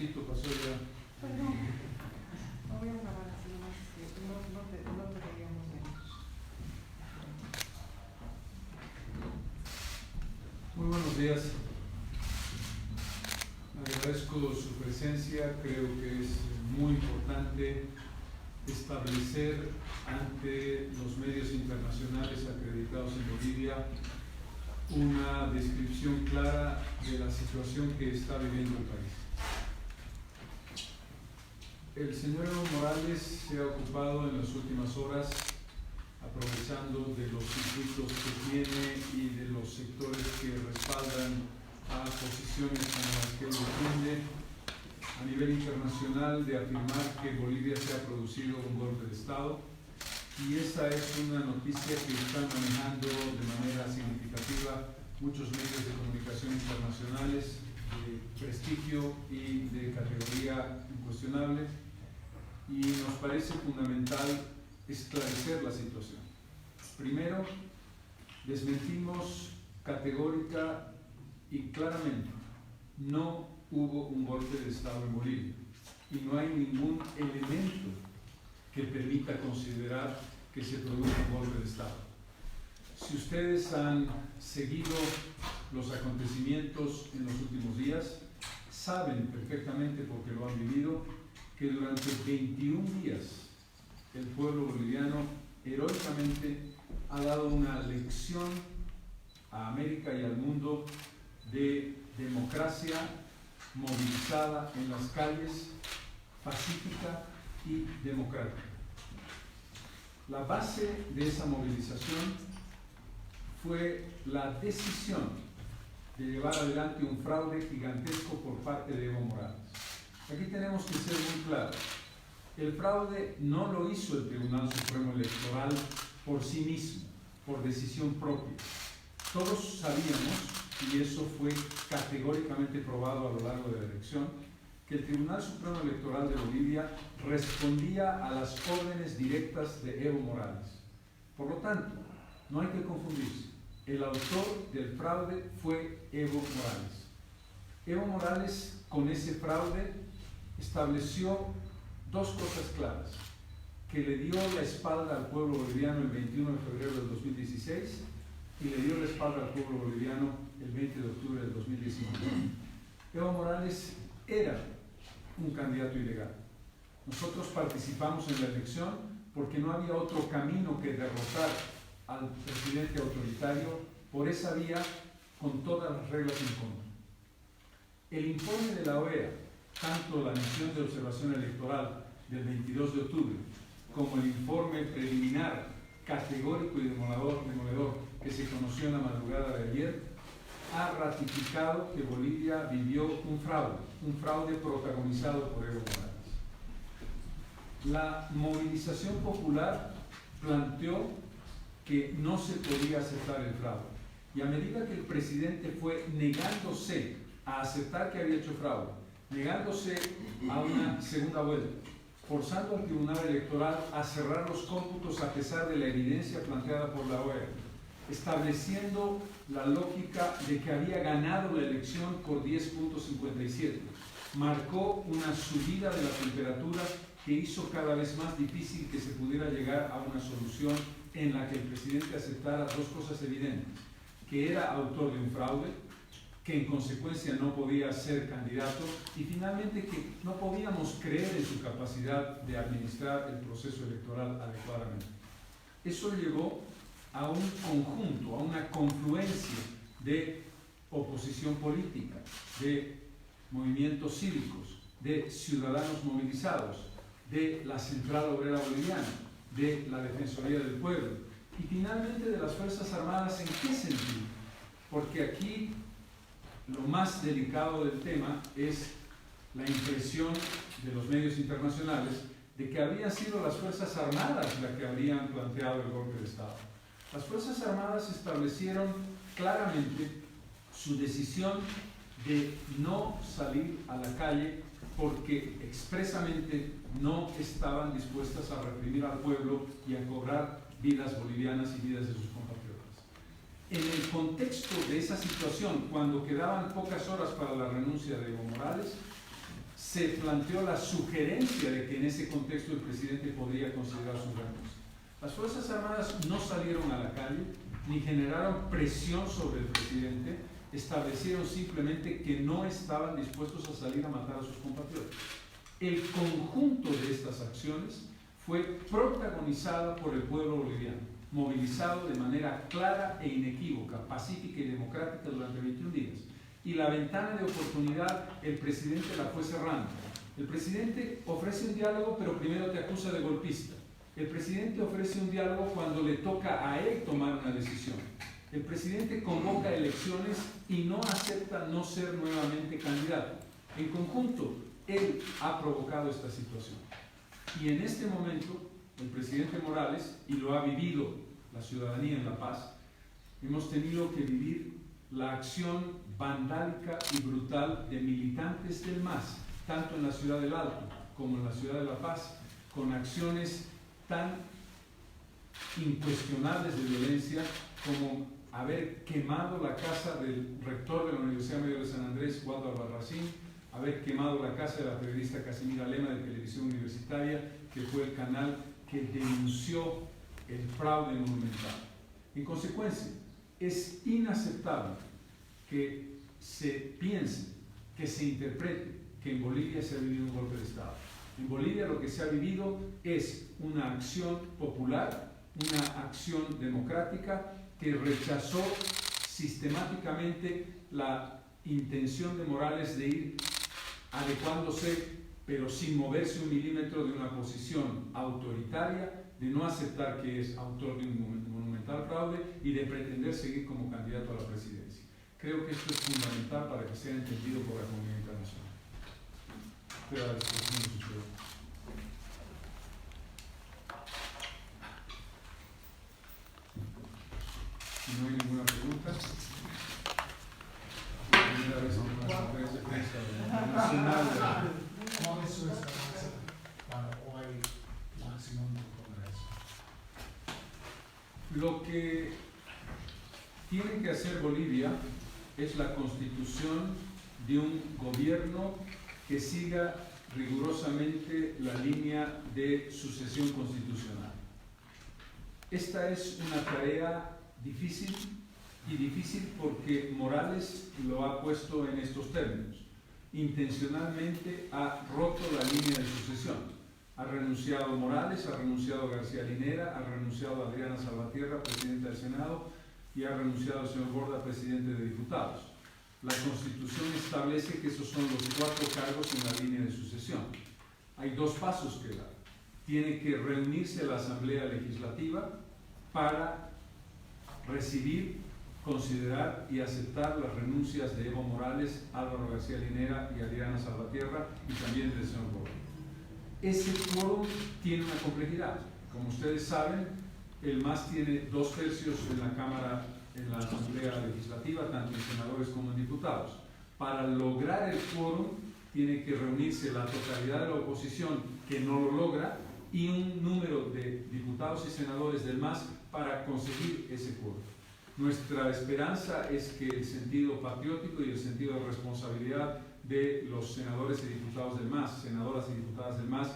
mosquito pasó ya. Perdón, no voy a grabar así nomás, no te veíamos bien. Muy buenos días. Agradezco su presencia. Creo que es muy importante establecer ante los medios internacionales acreditados en Bolivia una descripción clara de la situación que está viviendo el país. El señor Evo Morales se ha ocupado en las últimas horas, aprovechando de los circuitos que tiene y de los sectores que respaldan a posiciones como las que él defiende a nivel internacional, de afirmar que Bolivia se ha producido un golpe de Estado, y esa es una noticia que están manejando de manera significativa muchos medios de comunicación internacionales de prestigio y de categoría incuestionable, y nos parece fundamental esclarecer la situación. Primero, desmentimos categórica y claramente: no hubo un golpe de Estado en Bolivia y no hay ningún elemento que permita considerar que se produjo un golpe de Estado. Si ustedes han seguido los acontecimientos en los últimos días, saben perfectamente, porque lo han vivido, que durante 21 días el pueblo boliviano heroicamente ha dado una lección a América y al mundo de democracia movilizada en las calles, pacífica y democrática. La base de esa movilización fue la decisión de llevar adelante un fraude gigantesco por parte de Evo Morales. Aquí tenemos que ser muy claros. El fraude no lo hizo el Tribunal Supremo Electoral por sí mismo, por decisión propia. Todos sabíamos, y eso fue categóricamente probado a lo largo de la elección, que el Tribunal Supremo Electoral de Bolivia respondía a las órdenes directas de Evo Morales. Por lo tanto, no hay que confundirse. El autor del fraude fue Evo Morales. Evo Morales, con ese fraude, estableció dos cosas claras: que le dio la espalda al pueblo boliviano el 21 de febrero del 2016 y le dio la espalda al pueblo boliviano el 20 de octubre del 2019. Evo Morales era un candidato ilegal. Nosotros participamos en la elección porque no había otro camino que derrotar al presidente autoritario por esa vía, con todas las reglas en contra. El informe de la OEA, tanto la misión de observación electoral del 22 de octubre como el informe preliminar categórico y demoledor que se conoció en la madrugada de ayer, ha ratificado que Bolivia vivió un fraude protagonizado por Evo Morales. La movilización popular planteó que no se podía aceptar el fraude, y a medida que el presidente fue negándose a aceptar que había hecho fraude, negándose a una segunda vuelta, forzando al Tribunal Electoral a cerrar los cómputos a pesar de la evidencia planteada por la OEA, estableciendo la lógica de que había ganado la elección por 10.57, marcó una subida de la temperatura que hizo cada vez más difícil que se pudiera llegar a una solución en la que el presidente aceptara dos cosas evidentes: que era autor de un fraude, que en consecuencia no podía ser candidato, y finalmente que no podíamos creer en su capacidad de administrar el proceso electoral adecuadamente. Eso llevó a un conjunto, a una confluencia de oposición política, de movimientos cívicos, de ciudadanos movilizados, de la Central Obrera Boliviana, de la Defensoría del Pueblo y finalmente de las Fuerzas Armadas. ¿En qué sentido? Porque aquí lo más delicado del tema es la impresión de los medios internacionales de que habían sido las Fuerzas Armadas las que habrían planteado el golpe de Estado. Las Fuerzas Armadas establecieron claramente su decisión de no salir a la calle porque expresamente no estaban dispuestas a reprimir al pueblo y a cobrar vidas bolivianas y vidas de sus compatriotas. En el contexto de esa situación, cuando quedaban pocas horas para la renuncia de Evo Morales, se planteó la sugerencia de que en ese contexto el presidente podría considerar su renuncia. Las Fuerzas Armadas no salieron a la calle ni generaron presión sobre el presidente, establecieron simplemente que no estaban dispuestos a salir a matar a sus compatriotas. El conjunto de estas acciones fue protagonizada por el pueblo boliviano, movilizado de manera clara e inequívoca, pacífica y democrática durante 21 días. Y la ventana de oportunidad el presidente la fue cerrando. El presidente ofrece un diálogo, pero primero te acusa de golpista. El presidente ofrece un diálogo cuando le toca a él tomar una decisión. El presidente convoca elecciones y no acepta no ser nuevamente candidato. En conjunto, él ha provocado esta situación. Y en este momento, el presidente Morales, y lo ha vivido la ciudadanía en La Paz, hemos tenido que vivir la acción vandálica y brutal de militantes del MAS, tanto en la ciudad del Alto como en la ciudad de La Paz, con acciones tan incuestionables de violencia como haber quemado la casa del rector de la Universidad Mayor de San Andrés, Waldo Albarracín, haber quemado la casa de la periodista Casimira Lema de Televisión Universitaria, que fue el canal que denunció el fraude monumental. En consecuencia, es inaceptable que se piense, que se interprete que en Bolivia se ha vivido un golpe de Estado. En Bolivia lo que se ha vivido es una acción popular, una acción democrática que rechazó sistemáticamente la intención de Morales de ir adecuándose, pero sin moverse un milímetro, de una posición autoritaria, de no aceptar que es autor de un monumental fraude y de pretender seguir como candidato a la presidencia. Creo que esto es fundamental para que sea entendido por la comunidad internacional. Pero a la disposición de su ciudad. Si no hay ninguna pregunta, primera vez en una conferencia de prensa nacional. ¿Cuál es su esperanza para hoy máximo del Congreso? Lo que tiene que hacer Bolivia es la constitución de un gobierno que siga rigurosamente la línea de sucesión constitucional. Esta es una tarea difícil, y difícil porque Morales lo ha puesto en estos términos. Intencionalmente ha roto la línea de sucesión. Ha renunciado Morales, ha renunciado García Linera, ha renunciado Adriana Salvatierra, presidenta del Senado, y ha renunciado el señor Borda, presidente de Diputados. La Constitución establece que esos son los 4 cargos en la línea de sucesión. Hay 2 pasos que dar. Tiene que reunirse la Asamblea Legislativa para recibir, considerar y aceptar las renuncias de Evo Morales, Álvaro García Linera y Adriana Salvatierra, y también del señor Borda. Ese quórum tiene una complejidad. Como ustedes saben, el MAS tiene 2/3 en la Cámara, en la Asamblea Legislativa, tanto en senadores como en diputados. Para lograr el quórum tiene que reunirse la totalidad de la oposición, que no lo logra, y un número de diputados y senadores del MAS para conseguir ese quórum. Nuestra esperanza es que el sentido patriótico y el sentido de responsabilidad de los senadores y diputados del MAS, senadoras y diputadas del MAS,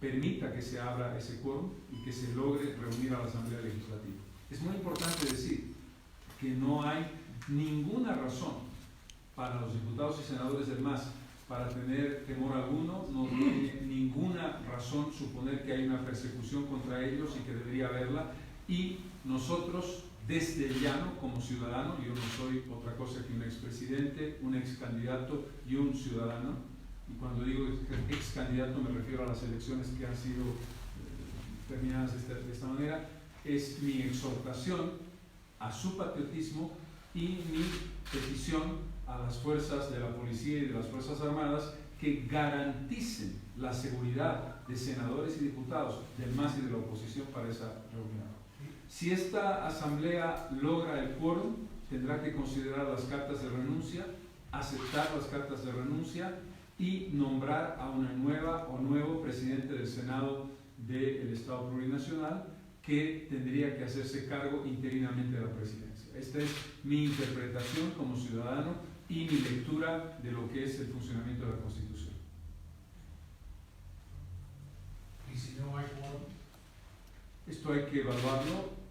permita que se abra ese quórum y que se logre reunir a la Asamblea Legislativa. Es muy importante decir que no hay ninguna razón para los diputados y senadores del MAS para tener temor alguno, no tiene ninguna razón suponer que hay una persecución contra ellos y que debería haberla, y nosotros desde el llano como ciudadano, yo no soy otra cosa que un expresidente, un excandidato y un ciudadano, y cuando digo excandidato me refiero a las elecciones que han sido terminadas de esta manera, es mi exhortación a su patriotismo y mi petición a las fuerzas de la policía y de las fuerzas armadas que garanticen la seguridad de senadores y diputados del MAS y de la oposición para esa reunión. Si esta asamblea logra el quórum, tendrá que considerar las cartas de renuncia, aceptar las cartas de renuncia y nombrar a una nueva o nuevo presidente del Senado del Estado Plurinacional, que tendría que hacerse cargo interinamente de la presidencia. Esta es mi interpretación como ciudadano y mi lectura de lo que es el funcionamiento de la Constitución. Y si no hay quórum, Esto hay que evaluarlo.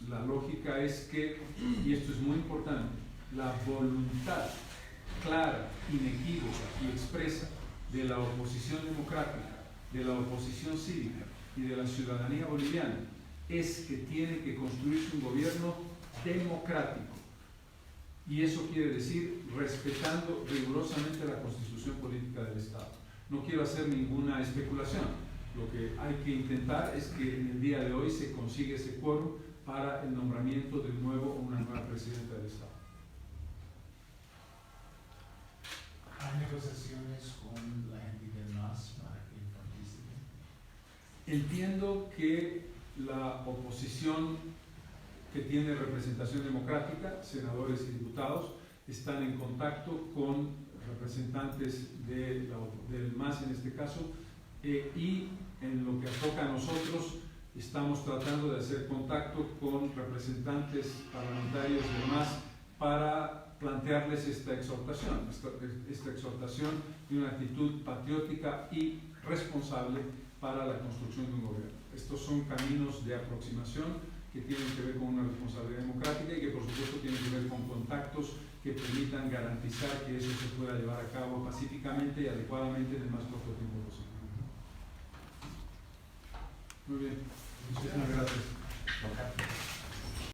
La lógica es que, y esto es muy importante, la voluntad clara, inequívoca y expresa de la oposición democrática, de la oposición cívica y de la ciudadanía boliviana es que tiene que construirse un gobierno democrático. Y eso quiere decir respetando rigurosamente la constitución política del Estado. No quiero hacer ninguna especulación. Lo que hay que intentar es que en el día de hoy se consiga ese quórum para el nombramiento de un nuevo o una nueva presidenta del Estado. hay negociaciones con la gente del MAS para que participen. Entiendo que la oposición que tiene representación democrática, senadores y diputados, están en contacto con representantes del MAS en este caso, y en lo que toca a nosotros, estamos tratando de hacer contacto con representantes parlamentarios del MAS para plantearles esta exhortación de una actitud patriótica y responsable para la construcción de un gobierno. Estos son caminos de aproximación que tienen que ver con una responsabilidad democrática y que por supuesto tienen que ver con contactos que permitan garantizar que eso se pueda llevar a cabo pacíficamente y adecuadamente en el más corto tiempo posible. Muy bien, muchísimas gracias.